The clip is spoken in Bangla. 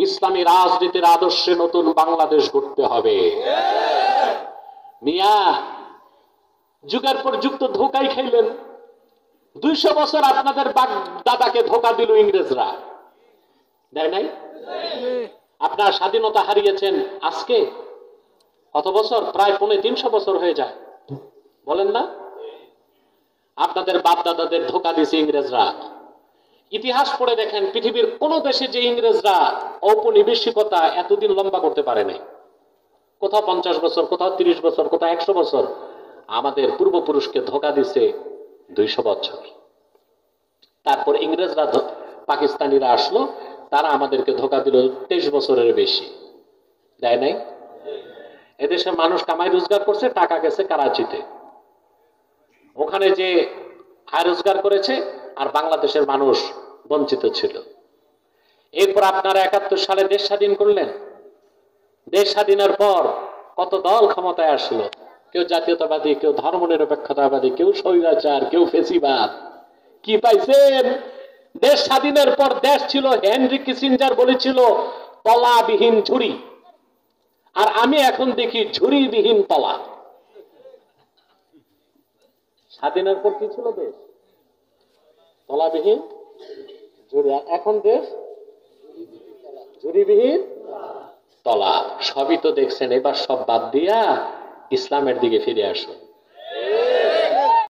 ইসলামী রাজনীতির আদর্শে নতুন বাংলাদেশ গড়তে হবে। মিয়া যুগের পর যুগ তো ধোকাই খাইলেন। 200 বছর আপনাদের বাপ দাদাকে ধোকা দিল ইংরেজরা, দেয় নাই? আপনার স্বাধীনতা হারিয়েছেন আজকে কত বছর? প্রায় 350 বছর হয়ে যায়, বলেন না? আপনাদের বাপ দাদাদের ধোকা দিয়েছে ইংরেজরা। ইতিহাস পড়ে দেখেন, পৃথিবীর কোন দেশে যে ইংরেজরা ঔপনিবেশিকতা এতদিন লম্বা করতে পারে নাই। কোথাও 50 বছর, কোথাও 30 বছর, কোথাও 100 বছর। আমাদের পূর্বপুরুষকে ধোকা দিছে 200 বছর। তারপর ইংরেজরা পাকিস্তানিরা আসলো, তারা আমাদেরকে ধোকা দিল 23 বছরের বেশি, দেয় নাই? এদেশে মানুষ কামাই রোজগার করছে, টাকা গেছে করাচিতে, ওখানে যে আয় রোজগার করেছে, আর বাংলাদেশের মানুষ বঞ্চিত ছিল। এরপর আপনারা 71 সালে দেশ স্বাধীন করলেন। দেশ স্বাধীনের পর কত দল ক্ষমতায় আসলো, কেউ জাতীয়তাবাদী, কেউ ধর্মনিরপেক্ষতাবাদী, কেউ স্বৈরাচার, কেউ ফেসিবাদ। কি পাইছেন? দেশ স্বাধীনের পর দেশ ছিল, হেনরি কিসিঞ্জার বলেছিল, তলাবিহীন ঝুড়ি। আর আমি এখন দেখি ঝুড়িবিহীন তলা। স্বাধীনের পর কি ছিল দেশ? তলাবিহীন ঝুড়ি। আর এখন দেশ ঝুড়িবিহীন তলা। সবই তো দেখছেন। এবার সব বাদ দিয়া ইসলামের দিকে ফিরে আসুন।